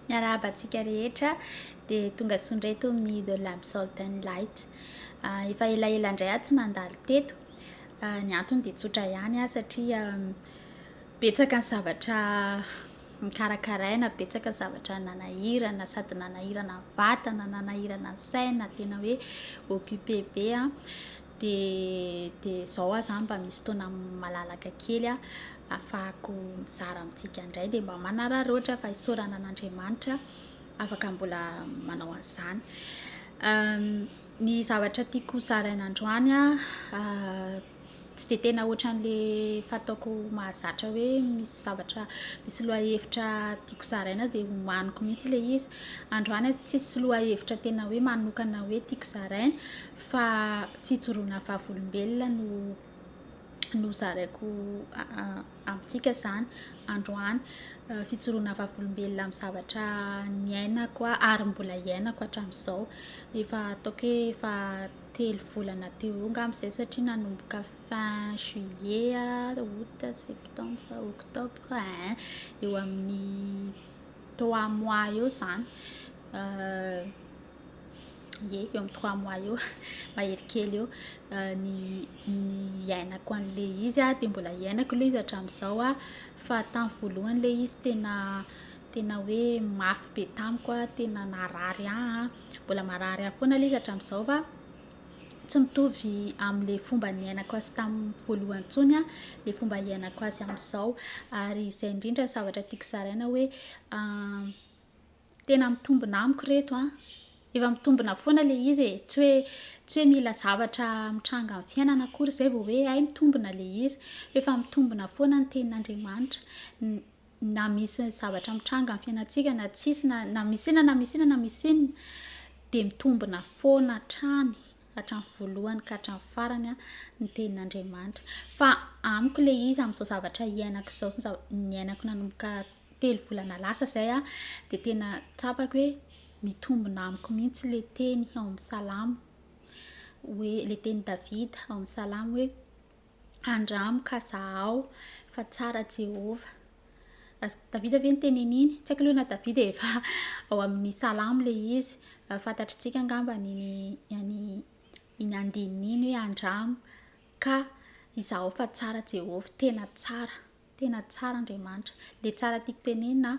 Miarabantsika rehetra dia tonga sondreto amin'ny The Lamp Salt and Light. Efa elaela indray aho tsy nandalo teto. Ny antony dia tsotra ihany satria betsaka ny zavatra karakaraina, betsaka ny zavatra nanahirana, sady nanahirana vatana, nanahirana saina, tena hoe occupé be dia izao aho zany mba misy fotoana malalaka kely ahafahako mizara amintsika indray dia mba manararaotra fa isaorana an'Andriamanitra afaka mbola manao an'izany. Ny zavatra tiako zaraina androany tsy dia tena ohatran'ilay fataoko mahazatra hoe misy zavatra misy lohahevitra tiako zaraina dia homaniko mihitsy ilay izy. Androany tsisy lohahevitra tena hoe manokana hoe tiako zaraina fa fijoroana vavolombelona no zaraiko amintsika izany androany. Fijoroana vavolombelona amin'ny zavatra niainako ary mbola iainako hatramin'izao. Efa ataoko hoe efa 3 volana teo angamba izay satria nanomboka fin juillet, août, septembre, octobre, eo amin'ny 3 mois eo izany. Eo amin'ny 3 mois eo mahery kely eo ny iainako an'ilay izy dia mbola iainako ilay izy hatramin'izao fa tamin'ny voalohany ilay izy tena hoe mafy be tamiko tena narary mbola marary foana ilay izy hatramin'izao fa tsy mitovy amin'ilay fomba niainako azy tamin'ny voalohany intsony ilay fomba iainako azy amin'izao. Ary izay indrindra zavatra tiako zaraina hoe tena mitombina amiko reto efa mitombina foana ilay izy tsy hoe mila zavatra mitranga amin'ny fiainana akory izay vao hoe hay mitombina ilay izy, efa mitombina foana ny tenin'Andriamanitra. Na misy zavatra mitranga amin'ny fiainantsika na tsisy na misy inona dia mitombina foana hatramin'ny voalohany ka hatramin'ny farany ny tenin'Andriamanitra. Fa amiko ilay izy amin'izao zavatra iainako izao, ny iainako nanomboka 3 volana lasa izay dia tena tsapako hoe mitombina amiko mihitsy ilay teny ao amin'ny salamo hoe ilay teny Davida ao amin'ny salamo hoe andramo ka zaho fa tsara Jehova. Davida ve niteneniny? Tsy haiko aloha na Davida efa ao amin'ny salamo ilay izy. Fantatritsika angamba iny andininy iny hoe andramo ka izaho fa tsara Jehova, tena tsara Andriamanitra. Ilay tsara tiako tenenina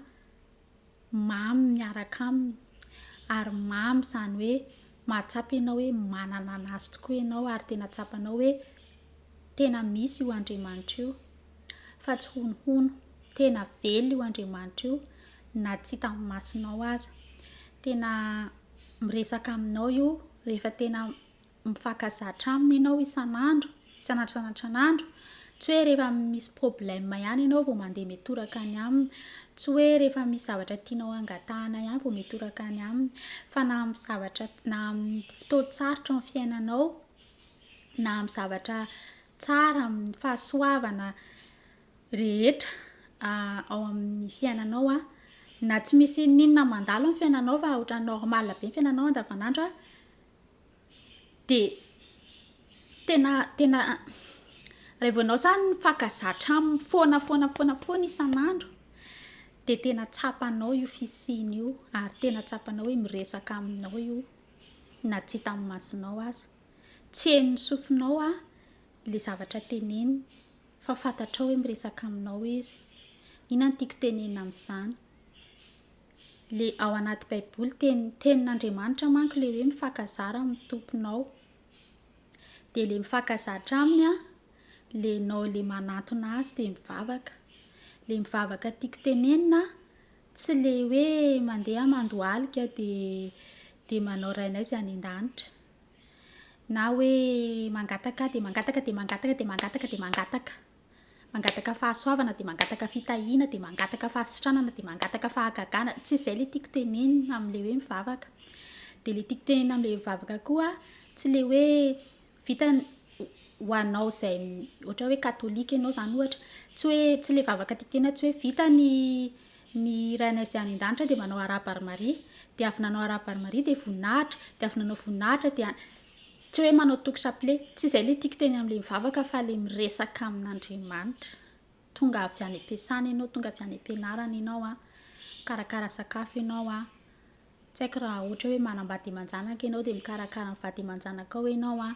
mamy miaraka aminy ary mamy izany hoe mahatsapa ianao hoe manana anazy tokoa ianao ary tena tsapanao hoe tena misy io Andriamanitra io fa tsy honohono, tena velona io Andriamanitra io na tsy hita amin'ny masonao aza. Tena miresaka aminao io rehefa tena mifankazatra aminy ianao isan'andro, tsy hoe rehefa misy problème ihany ianao vao mandeha mitoraka any aminy, tsy hoe rehefa misy zavatra tianao angatahana ihany vao mitoraka any aminy, fa na amin'ny zavatra na amin'ny fotoan-tsarotra amin'ny fiainanao na amin'ny zavatra tsara, amin'ny fahasoavana rehetra ao amin'ny fiainanao na tsy misy ninona mandalo amin'ny fiainanao fa ohatran'ny normal be ny fiainanao andavanandro dia tena rehefa ianao izany mifankazatra aminy foana isan'andro dia tena tsapanao io fisiany io ary tena tsapanao hoe miresaka aminao io na tsy hita amin'ny masonao aza. Tsy henony sofinao ilay zavatra teneniny fa fantatrao hoe miresaka aminao izy. Ina no tiako tenenina amin'izany? Ilay ao anaty baiboly tenin'Andriamanitra manko ilay hoe mifankazara amin'ny tomponao dia ilay mifankazatra aminy ilay ianao ilay manantona azy dia mivavaka. Ilay mivavaka tiako tenenina tsy ilay hoe mandeha mandohalika dia manao rainaizy any an-danitra na hoe mangataka fahasoavana dia mangataka fitahiana dia mangataka fahasitranana dia mangataka fahagagana. Tsy izay ilay tiako tenenina amin'ilay hoe mivavaka. Dia ilay tiako tenenina amin'ilay mivavaka koa tsy ilay hoe vita ho anao izay ohatra hoe katolika ianao izany ohatra, tsy ilay vavaka tiako tenenina tsy hoe vita ny rainaizy any an-danitra dia manao arabary-maria dia avy nanao arabary-maria dia voninahitra dia avy nanao voninahitra dia tsy hoe manao toko chapelet. Tsy izay ilay tiako tenenina amin'ilay mivavaka fa ilay miresaka amin'Andriamanitra. Tonga avy any am-piasana ianao, tonga avy any am-pianarana ianao mikarakara sakafo ianao a tsy haiko raha ohatra hoe manambady aman-janaka ianao dia mikarakara mivady aman-janaka ao ianao a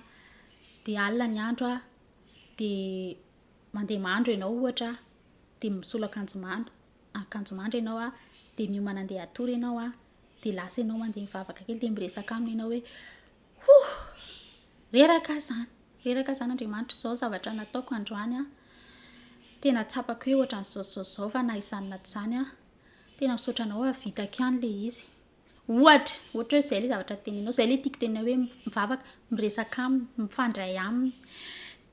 dia alina ny andro a dia mandeha mandro ianao ohatra dia misolo akanjo mandro ianao a dia miomana andeha atory ianao a dia lasa ianao mandeha mivavaka kely dia miresaka aminy ianao hoe reraka zany Andriamanitra izao zavatra nataoko androany a tena tsapako hoe ohatran'izao fa na izany na tsy izany a tena misaotra anao havitako ihany ilay izy ohatra hoe izay ilay zavatra teninao izay ilay tiako tenina hoe mivavaka miresaka aminy mifandray aminy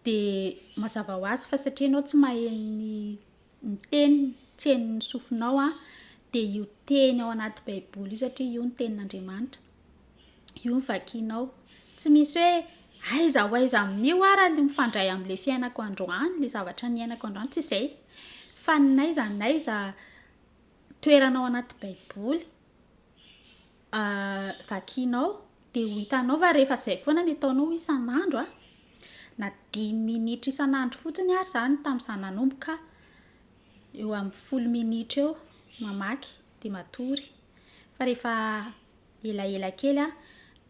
dia mazava ho azy fa satria ianao tsy mahay miteny tsy hain'ny sofinao a dia io teny ao anaty baiboly io satria io ny tenin'Andriamanitra io ny vakianao tsy misy hoe aiza ho aiza amin'io ara mifandray amin'ilay fiainako androany ilay zavatra niainako androany tsy izay fa naiza toeranao anaty baiboly vakianao dia ho hitanao fa rehefa izay foana ny ataonao isan'andro a na 10 minitra isan'andro fotsiny ary izany tamin'izaho nanomboka eo amin'ny 10 minitra eo mamaky dia matory fa rehefa elaela kely a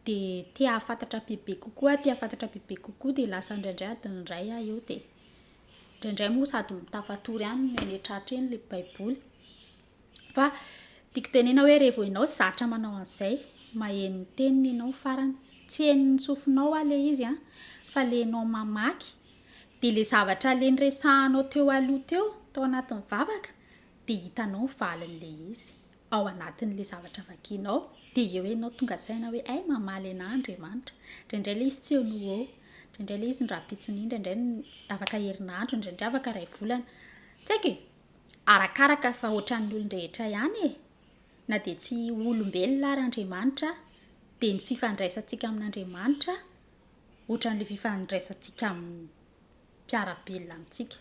dia tia hafantatra bebe kokoa dia lasa indraindray adiny iray eo dia indraindray moa sady mitafatory ihany eny tratra eny ilay baiboly fa tiako tenena hoe rehefa ianao zatra manao an'izay maheno ny teniny ianao farany tsy hain'ny sofinao a ilay izy a fa ilay ianao mamaky dia ilay zavatra ilay niresahanao teo aloha teo tao anatin'ny vavaka dia hitanao valin'ilay izy ao anatin'ilay zavatra vakianao dia eo ianao tonga saina hoe ay mamaly anahy Andriamanitra indraindray ilay izy tsy eo noho indraindray ilay izy nirapitsony indraindray afaka herinandro indraindray afaka iray volana tsy haiko arakaraka fa ohatran'ny olon-drehetra ihany na dia tsy olombelona ary Andriamanitra dia ny fifandraisantsika amin'Andriamanitra ohatran'ilay fifandraisantsika amin'ny mpiarabelona amintsika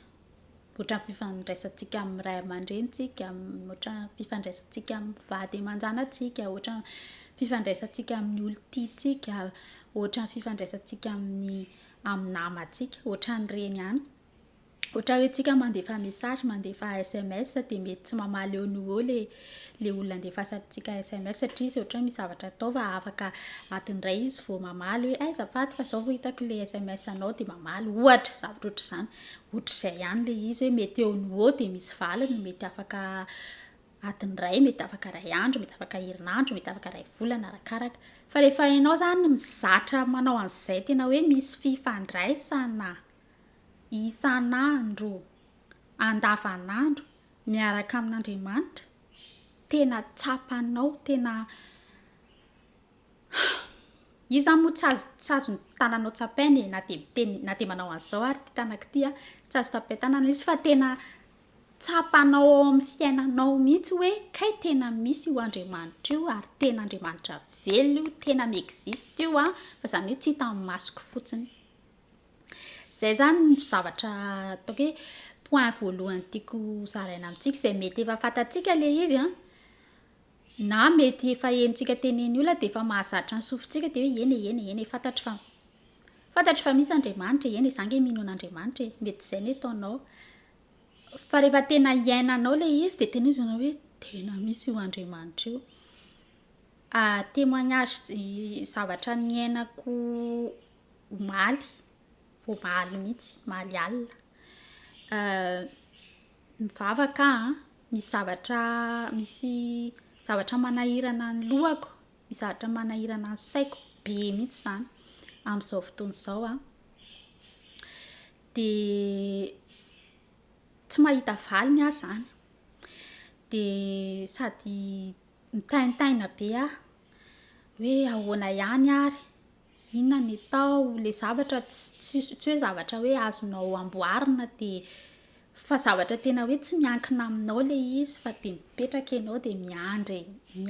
ohatran'ny fifandraisantsika amin'ny ray aman-drenitsika ohatran'ny fifandraisantsika amin'ny vady aman-janantsika ohatran'ny fifandraisantsika amin'ny olon-tiantsika ohatran'ny fifandraisantsika amin'ny namantsika ohatran'ireny ihany ohatra hoe tsika mandefa message mandefa SMS dia mety tsy mamaly eo noho ilay olona andefasantsika SMS satria izy ohatra misy zavatra atao fa afaka adiny iray izy vao mamaly hoe ay azafady fa izao vao hitako ilay SMS anao dia mamaly ohatra zavatra ohatr'izany ohatr'izay ihany ilay izy hoe mety eo noho dia misy valiny mety afaka adiny iray mety afaka iray andro mety afaka herinandro mety afaka iray volana arakaraka fa rehefa ianao zany mizatra manao an'izay tena hoe misy fifandraisana isan'andro andavanandro miaraka amin'Andriamanitra tena tsapanao tena izy zany moa tsy azo ny tananao tsapainy na dia miteny na dia manao an'izao ary ty tanako ty a tsy azo tapay tanana izy fa tena tsapanao ao amin'ny fiainanao mihitsy hoe kay tena misy io Andriamanitra io ary tena Andriamanitra velona io tena miexiste io a fa izany hoe tsy hita amin'ny masoko fotsiny izay zany ny zavatra ataoko hoe point voalohany tiako zaraina amintsika izay mety efa fantatsika ilay izy a na mety efa henontsika teneny olona dia efa mahazatra ny sofintsika dia hoe eny fantatry fa misy Andriamanitra eny izange mino an'Andriamanitra mety izay ny ataonao fa rehefa tena iainanao ilay izy dia tena izy hoe tena misy io Andriamanitra io témoignage zavatra niainako omaly voamaly mihitsy maly alina mivavaka misy zavatra manahirana ny lohako misy zavatra manahirana ny saiko be mihitsy izany amin'izao fotoana izao dia tsy mahita valiny aho izany dia sady mitaintaina be hoe ahoana ihany ary inona ny atao ilay zavatra tsy hoe zavatra hoe azonao amboarina dia fa zavatra tena hoe tsy miankina aminao ilay izy fa dia mipetraka ianao dia miandry ny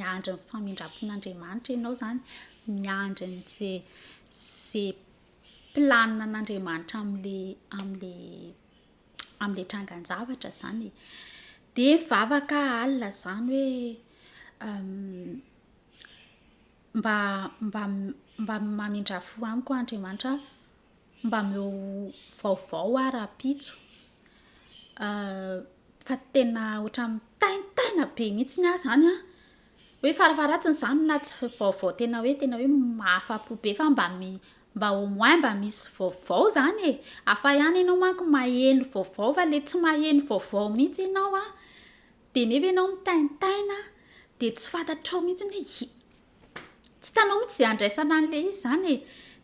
famindrapon'Andriamanitra ianao zany miandry izay planina an'Andriamanitra amin'ilay trangan-javatra zany dia mivavaka alina zany hoe mba mamindrafo amiko Andriamanitra mba meo vaovao ara-pitso fa tena ohatra mitaintaina be mihitsy ny zany a hoe farafaratsiny zany na tsy vaovao tena hoe mahafapo be fa mba au moins mba misy vaovao zany e afa ihany ianao manko maheno vaovao fa le tsy maheno vaovao mihitsy ianao a de nefa ianao mitaintaina de tsy fantatrao mihitsy hoe tsy tanao mihitsy zay andraisana an'le izy zany e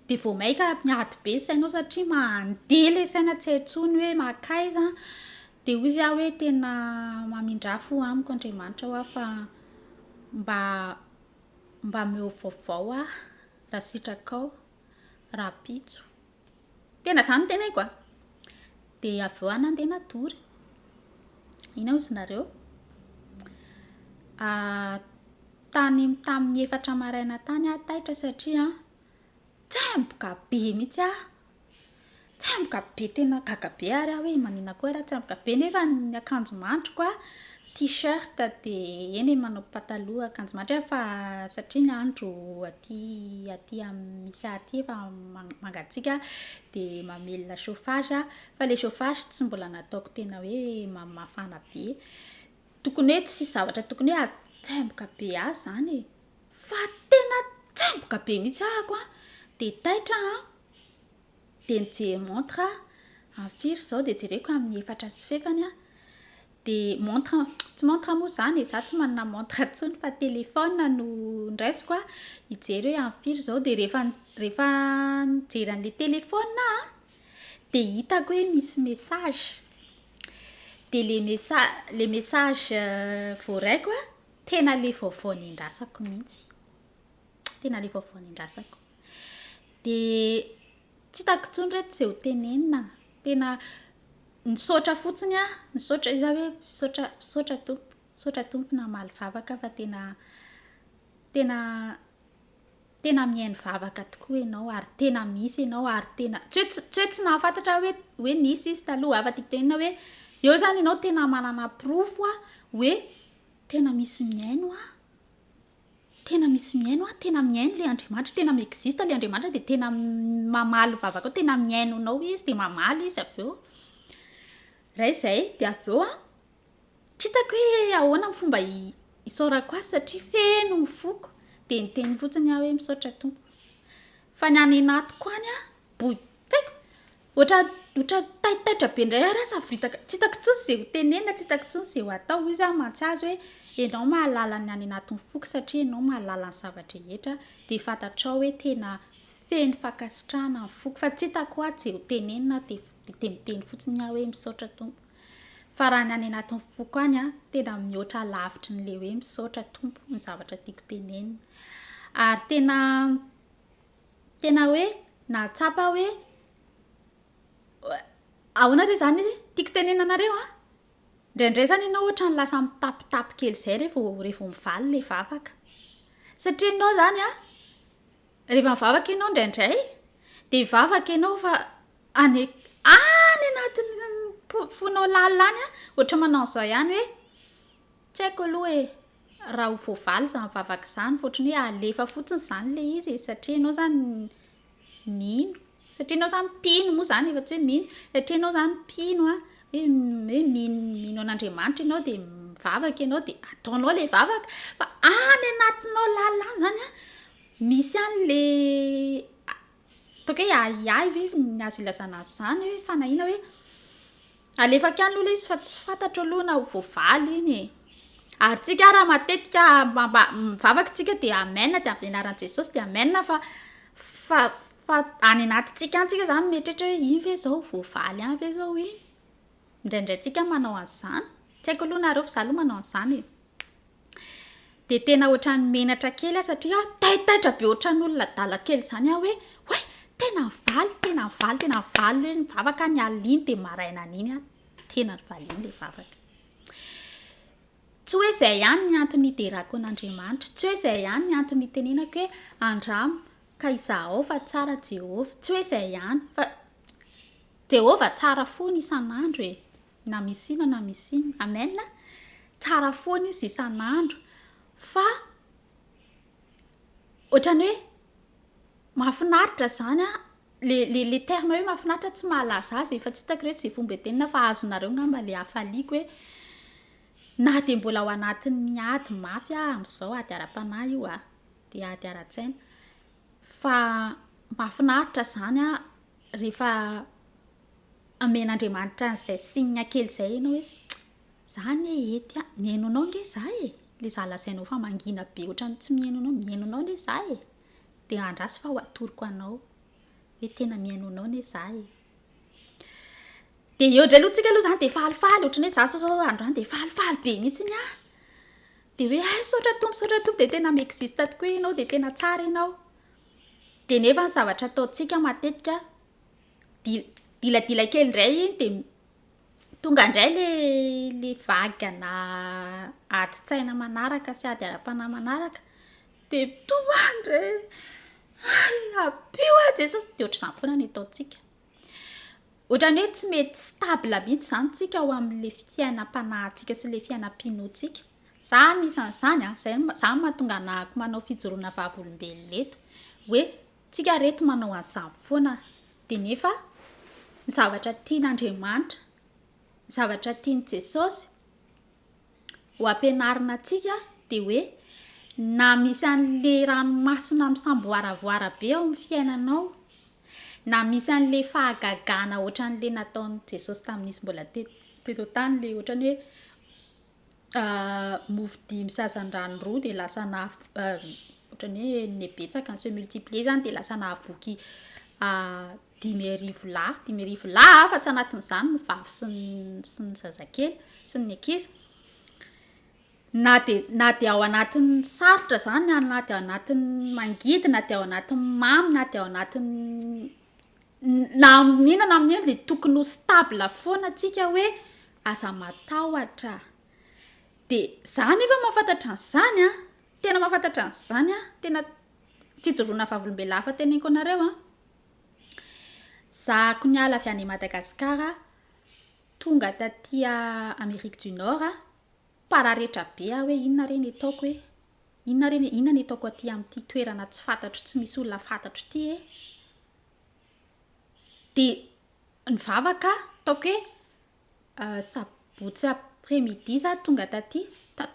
de vao maika miady be sainao satria mandeha le saina tsy haintsony hoe makaiza de hoy izy hoe tena mamindrafo amiko Andriamanitra hoa fa mba meo vaovao raha sitrakao rapitso tena zany tena koa de avy eo nandeha natory ina ozy nareo tamin'ny 4 maraina tany taitra satria tsemboka be mihitsy tsemboka be tena gaga be ary hoe manina koa raha tsemboka be nefa ny akanjo mandroko t-shirt de eny manao pataloha akanjo mandry fa satria ny andro aty misy aty efa mangatsika de mamelona chauffage fa le chauffage tsy mbola nataoko tena hoe mafana be tokony hoe tsy zavatra tokony hoe tsemboka be zany fa tena tsemboka be mihitsy ahako de taitra de nijery montre en firy zao de jereko amin'ny 4 sy fefany de montre tsy montre moa zany za tsy manana montre tsony fa téléphone no ndraisiko hijery hoe amin'ny firy zao de rehefa nijery an'le téléphone de hitako hoe misy message de le message voaraiko tena le vaovao nindrasako mihitsy tena le vaovao nindrasako de tsy hitako tsony reto zay ho tenenina tena nisaotra fotsiny nisaotra iza hoe misaotra tompo namaly vavaka fa tena mihaino vavaka tokoa ianao ary tena misy ianao ary tena tsy nahafantatra hoe nisy izy taloha afa-tiako tenenina hoe eo zany ianao tena manana profo hoe tena misy mihaino tena misy mihaino tena mihaino le Andriamanitra tena mi-existe le Andriamanitra de tena mamaly vavaka tena mihainonao izy de mamaly izy avy eo raha izay de avy eo tsy hitako hoe ahoana ny fomba isaorako azy satria feno ny foko de niteny fotsiny hoe misaotra tompo fa ny any anatiko any boitaiko ohatra taitaitra be indray ary sa vitaka tsy hitako tsony zay ho tenenina tsy hitako tsony zay ho atao izy mantsy hoe ianao mahalala ny any anatin'ny foko satria ianao mahalala ny zavatra rehetra de fantatrao hoe tena feno fankasitrahana ny foko fa tsy hitako zay ho tenenina de miteny fotsiny hoe misaotra tompo fa raha ny any anatin'ny foko any tena mihoatra lavitra n'le hoe misaotra tompo ny zavatra tiako tenenina ary tena hoe nahatsapa hoe ahoana re zany tiako tenenina anareo indraindray zany ianao ohatra ny lasa mitapitapy kely zay rehefa mivaly le vavaka satria ianao zany rehefa mivavaka ianao indraindray de vavaka ianao fa any anatin'ny fonao lalina any ohatra manao zao ihany hoe tsy haiko aloha hoe raha ho voavaly zany vavaka zany fotriny hoe alefa fotsiny zany le izy satria ianao zany mino satria ianao zany mpino moa zany efa tsy hoe mino satria ianao zany mpino hoe mino an'Andriamanitra ianao de mivavaka ianao de ataonao le vavaka fa any anatinao lalina zany misy an'le toka hoe aiay ve ny azo ilazana zany hoe fanahina hoe alefaka any aloha izy fa tsy fantatro aloha na ho voavaly iny ary tsika raha matetika mivavaka tsika de amen de amin'ny anaran'i Jesosy de amen fa any anatintsika antsika zany mieritreritra hoe iny ve zao voavaly any ve zao iny indraindray tsika manao an'izany tsy haiko aloha nareo fa za aloha manao an'izany de tena ohatran'ny menatra kely satria taitaitra be ohatran'olona dala kely zany hoe tena valy hoe ny vavaka ny aliny de maraina an'iny tena valiny le vavaka tsy hoe izay ihany ny antony iterako an'Andriamanitra tsy hoe izay ihany ny antony tenenako hoe andramo ka izaho fa tsara Jehova tsy hoe izay ihany fa Jehova tsara foana isan'andro na misy ino na misy ino amen tsara foana izy isan'andro fa ohatrany hoe mahafinaritra zany le terme hoe mahafinaritra tsy mahalaza azy fa tsy hitako reto zay fomba tenina fa azonareo ngamba le hafaliako hoe na dia mbola ao anatin'ny ady mafy amin'izao ady ara-panahy io dia ady ara-tsaina fa mahafinaritra izany rehefa amen'Andriamanitra an'izay signe kely izay ianao hoe izany ety mihaino anao nge izaho ilay izaho lazainao fa mangina be ohatran'ny tsy mihaino anao anie izaho dia andrasy fa ho atoroko anao hoe tena mihaino anao anie izaho dia eo indray aloha tsika aloha izany dia falifaly ohatran'ny hoe izaho sao androany dia falifaly be mihitsiny dia hoe saotra tompo dia tena miexiste tokoa ianao dia tena tsara ianao dia nefa ny zavatra ataontsika matetika diladila kely indray iny dia tonga indray le vagana adi-tsaina manaraka sy ady ara-panahy manaraka dia tonga indray abio Jesosy dia ohatr'izany foana ny ataontsika ohatran'ny hoe tsy mety stable mihitsy izany tsika ao amin'ilay fiainam-panahintsika sy ilay fiainam-pinoantsika izany isan'izany izany mahatonga nahako manao fijoroana vavolombelona eto hoe tsika reto manao an'izany foana dia nefa ny zavatra tian'Andriamanitra ny zavatra tian'i Jesosy ho ampianarina antsika dia hoe na misy an'ilay ranomasina misamboaravoara be ao amin'ny fiainanao na misy an'ilay fahagagana ohatran'ilay nataon'i Jesosy tamin'izy mbola teto tany ilay ohatran'ny hoe mofo dimy sy azan-drano roa dia lasa ohatran'ny hoe nebetsaka ny se multiplier izany dia lasa nahavoky 10,000 lahy fa tsy anatin'izany ny vavy sy ny zazakely sy ny ankizy na dia ao anatin'ny sarotra izany na dia ao anatin'ny mangidy na dia ao anatin'ny mamy na dia ao anatin'ny na amin'inona dia tokony ho stable foana tsika hoe aza matahotra dia izany efa mahafantatra an'izany tena mahafantatra an'izany tena fijoroana vavolombelona hafa teneniko anareo zahako niala avy any Madagasikara tonga taty Amérique du Nord pararetra be hoe inona reny ataoko hoe inona ny ataoko aty amin'ity toerana tsy fantatro tsy misy olona fantatro ity dia nivavaka ataoko hoe sabotsy après-midi za tonga taty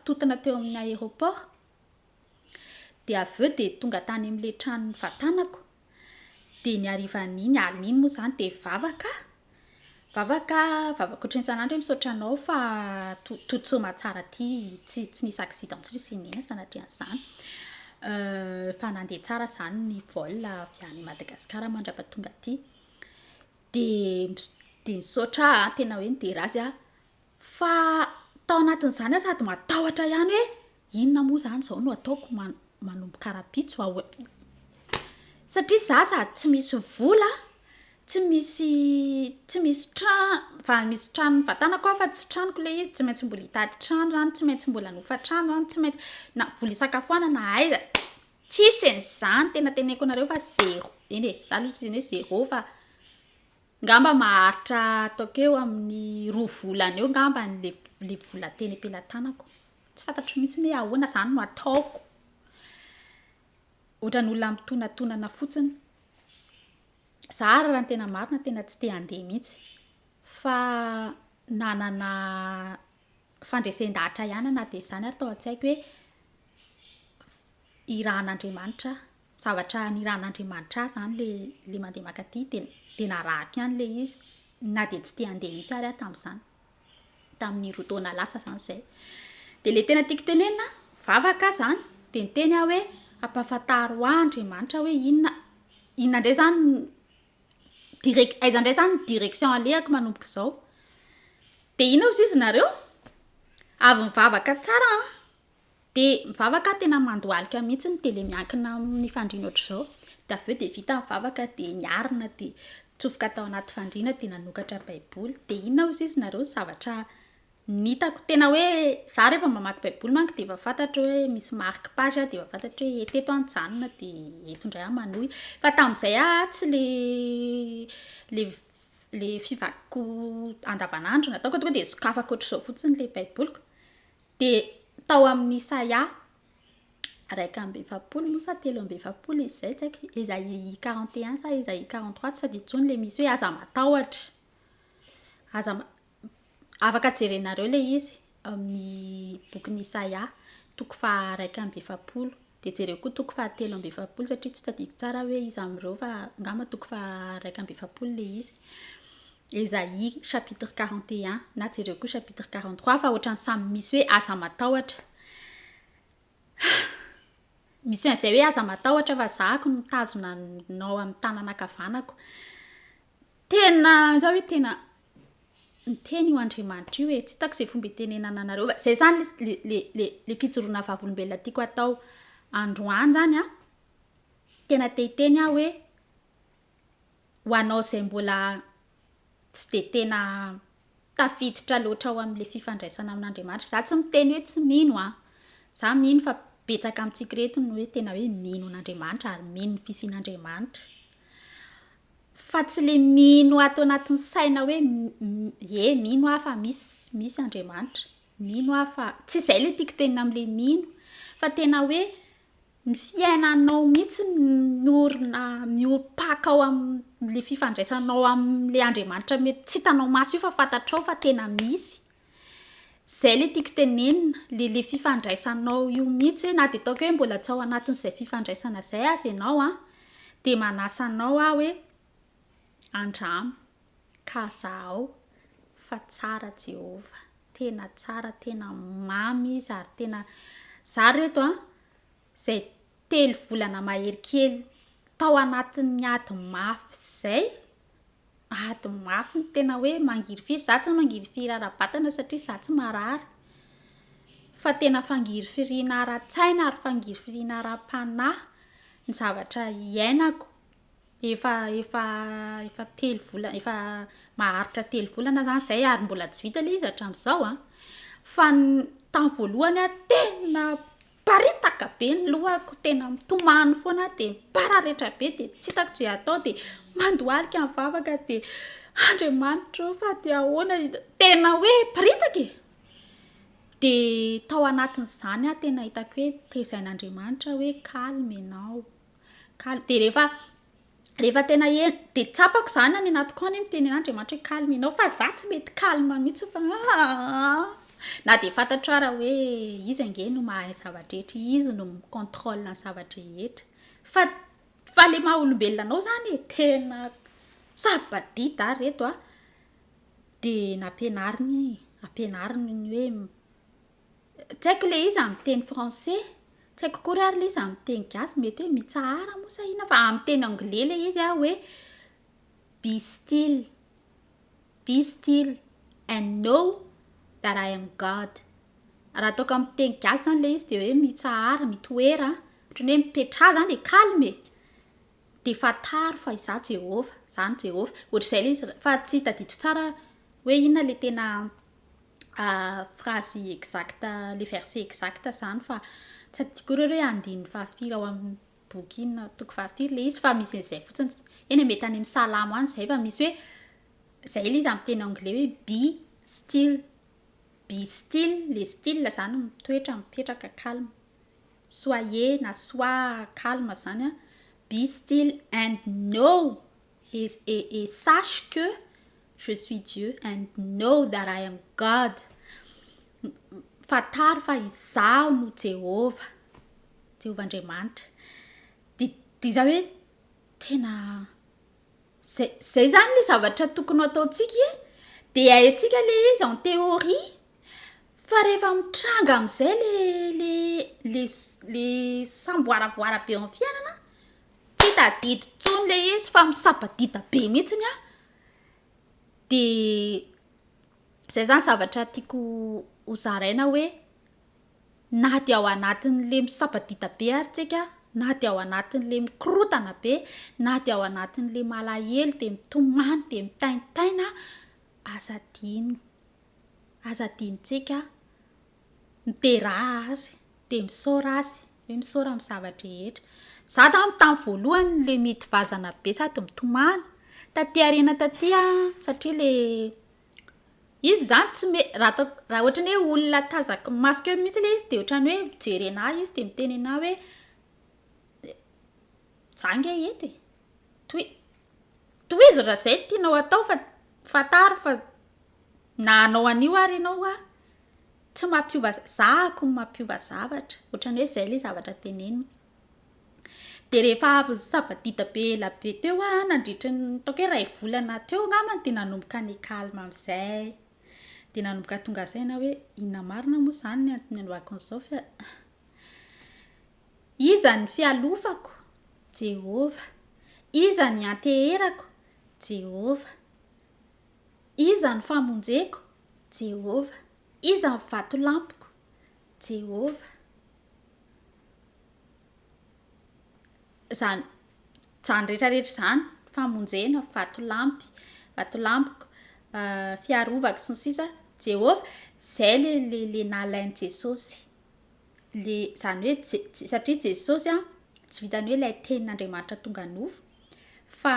totona teo amin'ny aéroport dia avy eo dia tonga tany amin'ilay trano vatanako dia ny harivan'iny alina moa izany dia vavaka ohatran'ny sanandro hoe misaotra anao fa tototsoma tsara ty tsy nisy accident tsy nisy inona sanatrian'izany fa nandeha tsara izany ny vol avy any Madagasikara mandrapatonga aty dia nisaotra tena hoe nidera azy fa tao anatin'izany sady matahotra ihany hoe inona moa izany izao no ataoko manomboka karapitso satria za sady tsy misy vola tsy misy trano misy trano vatanako fa tsy tranoko ilay izy tsy maintsy mbola hitady trano zany tsy maintsy mbola nofa trano zany tsy maintsy na vola isakafoanana aiza tsisy an'izany tena teneniko anareo fa zéro eny za aloha tsy hoe zéro fa ngamba maharitra ataoko eo amin'ny 2 volana eo ngamba le vola teny am-pelantanako tsy fantatro mihitsy hoe ahoana izany no ataoko ohatran'olona mitonantonana fotsiny za raha ny tena marina tena tsy te handeha mihitsy fa nanana fandresen-dahatra ihany na dia izany atao an-tsaiko hoe irahan'Andriamanitra zavatra nirahan'Andriamanitra izany le mandeha makaty dia narahako ihany ilay izy na dia tsy te handeha mihitsy ary tamin'izany tamin'ny 2 taona lasa izany izay dia ilay tena tiako tenenina vavaka izany dia niteny aho hoe ampahafantaro Andriamanitra hoe inona indray izany aiza indray izany direction alehako manomboka izao dia inona hozy izy nareo avy mivavaka tsara dia mivavaka tena mandohalika mihitsy ny tele miankina amin'ny fandriana ohatr'izao dia avy eo dia vita mivavaka dia niarina dia tsofoka tao anaty fandriana dia nanokatra baiboly dia inona hozy izy nareo zavatra nitako tena hoe za rehefa mamaky baiboly manko dia efa fantatro hoe misy marque page dia efa fantatro hoe eto anjanona dia eto indray manohy fa tamin'izay tsy le fivakiko andavanandro nataoko tonga dia sokafako ohatr'izao fotsiny le baiboliko dia tao amin'ny Isaia 1:7 moa sa 3:7 izy zay tsaiko Isaïe 41 sa Isaïe 43 sady intsony le misy hoe aza matahotra afaka jerenareo le izy amin'ny bokin'ny Isaia toko fa 1:20 dia jereo koa toko fa 3:20 satria tsy tadidiko tsara hoe iza amin'ireo fa angamba toko fa 1:20 le izy. Esaïe chapitre 41 na jereo koa chapitre 43 fa ohatrany samy misy hoe aza matahotra. Misy an'izay hoe aza matahotra fa zahako no mitazona nao amin'ny tanana ankavanako. Tena zao hoe tena miteny io Andriamanitra io hoe tsy hitako izay fomba itenenana anareo. Izay zany le fijoroana vavolombelona tiako atao androany zany a. Tena te hiteny aho hoe ho anao izay mbola tsy dia tena tafiditra loatra ao amin'ilay fifandraisana amin'Andriamanitra. Za tsy miteny hoe tsy mino a. Za mino fa betsaka amintsika reto no hoe tena hoe mino n'Andriamanitra ary mino ny fisian'Andriamanitra. Fa tsy le mino ato anatin'ny saina hoe mino aho fa misy Andriamanitra. Mino aho fa tsy izay le tiako tenina amin'ilay mino fa tena hoe ny fiainanao mihitsy mioripaka ao amin'ilay fifandraisanao amin'ilay Andriamanitra mety tsy hitanao maso io fa fantatrao fa tena misy. Izay le tiako tenenina le fifandraisanao io mihitsy hoe na dia ataoko hoe mbola tsy ao anatin'izay fifandraisana izay aza ianao a dia manasa anao aho hoe andramo ka zaho fa tsara Jehova, tena tsara, tena mamy izy ary tena za reto a izay 3 volana mahery kely tao anatin'ny ady mafy izay. Ady mafy ny tena hoe mangirifiry. Za tsy mangirifiry ara-batana satria za tsy marary. Fa tena fangirifiriana ara-tsaina ary fangirifiriana ara-panahy ny zavatra iainako. Efa 3 volana, efa maharitra 3 volana zany izay ary mbola tsy vita ilay izy hatramin'izao a. Fa tamin'ny voalohany a tena paritaka be ny lohako, tena mitomany foana dia mipararetra be dia tsy hitako izay atao dia mandohalika ny vavaka dia Andriamanitra fa dia ahoana tena hoe paritaka e. Dia tao anatin'izany a tena hitako hoe tezain'Andriamanitra hoe calme ianao. Dia rehefa tena dia tsapako izany any anatiko any miteny an'Andriamanitra hoe calme ianao fa za tsy mety calme mihitsy fa na dia fantatro ara hoe izy ange no mahay zavatra rehetra, izy no micontrôle ny zavatra rehetra. Fa le maha olombelona anao zany tena sabadita reto a. Dia nampianariny hoe tsy haiko le izy amin'ny teny français, tsy haiko koa ary le izy amin'ny teny gasy, mety hoe mitsahara moa sa inona fa amin'ny teny anglais le izy a hoe be still and know that I am God. Raha ataoko amin'ny teny gasy zany le izy dia hoe mitsahara, mitoera, ohatran'ny hoe mipetraha zany dia calme. Dia fantaro fa izaho Jehova, zany Jehova. Ohatr'izay le izy fa tsy tadidiko tsara hoe inona le tena phrase exacte, le verset exacte zany fa tsy tadidiko hoe 2:4 ao amin'ny boky inona toko 4 le izy fa misy an'izay fotsiny. Eny mety any amin'ny salamo any izay fa misy hoe izay le izy amin'ny teny anglais hoe be still, le still zany mitoetra mipetraka calme. Soyez na sois calme zany a. Be still and know et sache que je suis Dieu and know that I am God. Fantaro fa izaho no Jehova Andriamanitra. Dia za hoe tena zay zany le zavatra tokony ataontsika e. Dia haintsika le izy en théorie fa rehefa mitranga amin'izay le samboaravoara be amin'ny fiainana tsy tadidy tsony le izy fa misabadita be mihitsiny a. Dia izay zany zavatra tiako hozaraina hoe na dia ao anatin'le misabadita be ary tsika, na dia ao anatin'le mikorotana be, na dia ao anatin'le malahelo dia mitomany dia mitaintaina, aza adinontsika miteraha azy dia misaora azy, hoe misaora amin'ny zavatra rehetra. Za tamin'ny voalohany le mety vazana be sady mitomany taty aoriana taty satria le izy zany tsy raha ohatrany hoe olona tazako masoko eo mihitsy le izy dia ohatrany hoe mijery anahy izy dia miteny anahy hoe zange eto e. Tohizo raha izay tianao atao fa fantaro fa na anao anio ary ianao a tsy mampiova zako mampiova zavatra ohatrany hoe zay le zavatra teneniny de rehefa avy sabadita be ela be teo nandritra ny taoko hoe ray volana teo ngamany de nanomboka ny calme am'izay de nanomboka tonga saina hoe inona marina moa zany ny antony anaovako an'izao fa iza ny fialofako Jehova iza ny anteherako Jehova iza ny famonjeko Jehova iza ny vatolampiko Jehova zany rehetrarehetra zany famonjena vatolampiko fiarovako sy ny sisa Jehova zay le nalainy Jesosy le zany hoe satria Jesosy tsy vitany hoe ilay tenin'Andriamanitra tonga nofo fa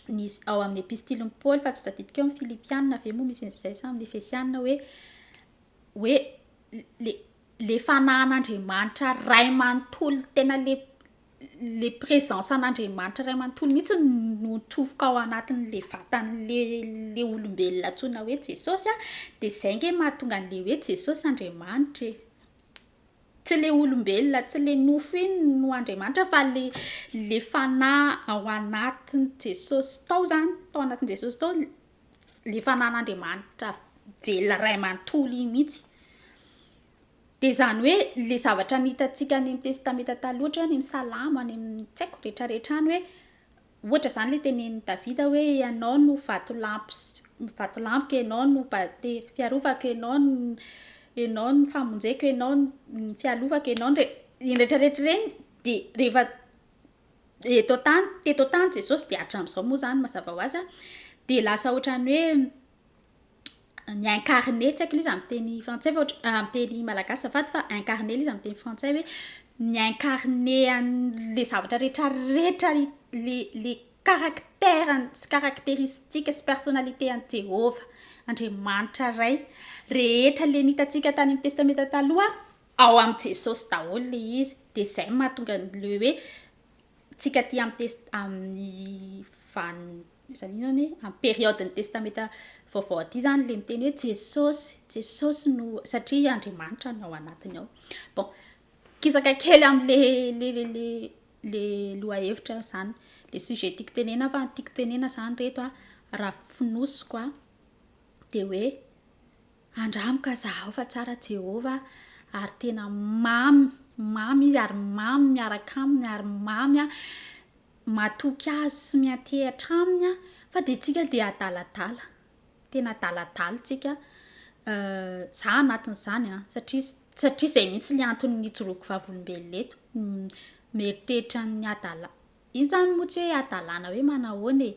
nisy ao amin'ny epistiliny Paoly fa tsy tadidiko eo amin'ny Filipianina ve moa misy an'izay sa amin'ny Efesianina hoe le fanahan'Andriamanitra ray manontolo tena le présence an'Andriamanitra ray manontolo mihitsy no tsofoka ao anatin'le vatan'le olombelona antsoina hoe Jesosy de zay nge mahatonga an'le hoe Jesosy Andriamanitra tsy le olombelona tsy le nofo iny no Andriamanitra fa le fanahy ao anatin'ny Jesosy tao anatin'ny Jesosy tao le fanahan'Andriamanitra velona ray manontolo iny mihitsy de zany hoe le zavatra nitantsika any amin'ny testamenta taloha ohatra hoe any amin'ny salamo any amin'ny tsy haiko rehetrarehetra any hoe ohatra zany le tenenin'i Davida hoe ianao no vatolampiko ianao no fiarovako ianao no famonjeko ianao no fialovako ianao iny rehetrarehetra reny de rehefa teto tany Jesosy de hatramin'izao moa zany mazava ho azy de lasa ohatrany hoe incarné tsy haiko izy amin'ny teny frantsay fa amin'ny teny malagasy azafady fa incarné izy amin'ny teny frantsay hoe incarné le zavatra rehetrarehetra le caractère sy caractéristique sy personnalité an' Jehova Andriamanitra ray rehetra le nitantsika tany amin'ny testamenta taloha ao amin'ny Jesosy daholo le izy de zay mahatonga le hoe tsika ty amin'ny amin'ny période ny testamenta vaovao aty zany le miteny hoe Jesosy no satria Andriamanitra no ao anatiny ao bon kisaka kely am'le lohahevitra zany le sujet tiako tenena fa tiako tenena zany reto raha finosiko de hoe andramoko zaho fa tsara Jehova ary tena mamy izy ary mamy miaraka aminy ary mamy matoky azy sy miantehatra aminy fa de tsika de adaladala tena adaladala tsika za anatin'izany satria zay mihitsy le antony nijoroako vavolombelona eto meritreritra ny adala iny zany moa tsy hoe adalana hoe manahoana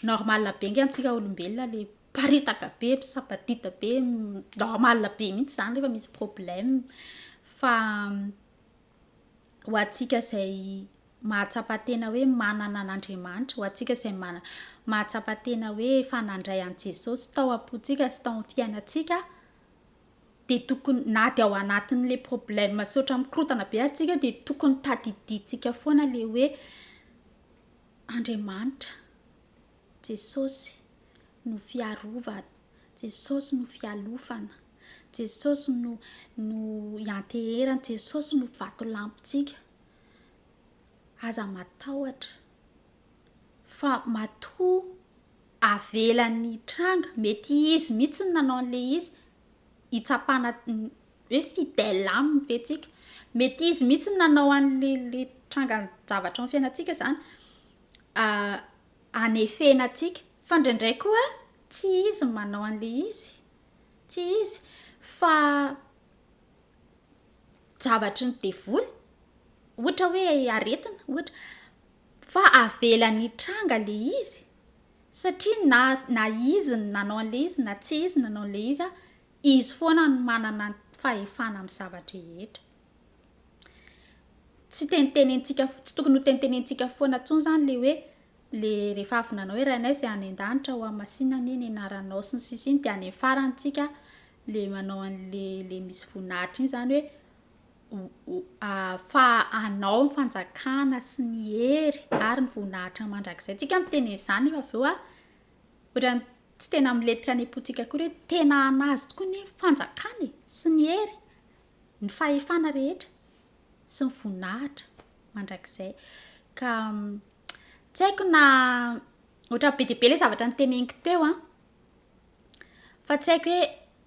normal be nge amintsika olombelona le paritaka be sabadita be normal be mihitsy zany rehefa misy problème fa ho atsika zay mahatsapa-tena hoe manana an'Andriamanitra ho atsika zay mahatsapa-tena hoe fanandray an' Jesosy tao am-pontsika sy tao amin'ny fiainantsika de tokony na de ao anatin'le problème sy oatra mikorotana be atsika de tokony tadiditsika foana le hoe Andriamanitra Jesosy no fiarovana Jesosy no fialofana Jesosy no ianteherana Jesosy no vatolampitsika aza matahotra fa matoa avelan'ny tranga mety izy mihitsy nanao an'le izy hitsapana hoe fidèle aminy vetsika mety izy mihitsy nanao an'le tranga zavatra amin'ny fiainantsika zany anefenatsika fa indraindray koa tsy izy manao an'le izy tsy izy fa zavatry ny devoly ohatra hoe aretina ohatra fa avelan'ny tranga le izy satria na izy nanao an'le izy na tsy izy nanao an'le izy foana no manana fahefana amin'ny zavatra rehetra tsy tokony ho tenitenentsika foana tsony zany le hoe le rehefa avy nanao hoe rainay izay any an-danitra ho amasinany ny anaranao sy ny sisa iny de any amin'ny farantsika le manao an'le misy voninahitra iny zany hoe fa anao ny fanjakana sy ny hery ary ny voninahitra mandrakizay tsika miteny izany fa aveo ohatra tsy tena miletika ny potsika koa hoe tena anazy tokoa ny fanjakany sy ny hery ny fahefana rehetra sy ny voninahitra mandrakizay ka tsy haiko na ohatra be dia be ilay zavatra noteneniko teo fa tsy haiko hoe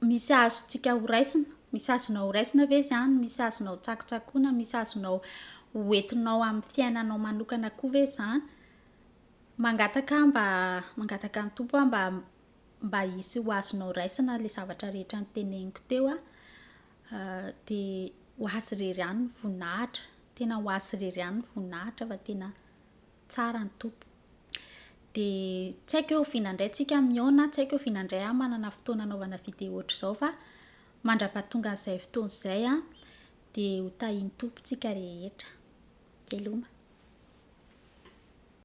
misy azontsika ho raisina, misy azonao ho raisina ve izany, misy azonao tsakotsakoana, misy azonao hoentinao amin'ny fiainanao manokana koa ve izany. Mangataka ny tompo mba hisy ho azonao raisina ilay zavatra rehetra noteneniko teo dia ho azy irery ihany ny voninahitra, tena ho azy irery ihany ny voninahitra fa tena tsara ny tompo. Dia tsy haiko hoe oviana indray tsika mihaona, tsy haiko hoe oviana indray manana fotoana anaovana vidéo ohatr'izao fa mandra-pahatonga an'izay fotoana izay dia ho tahiany tompo tsika rehetra. Veloma.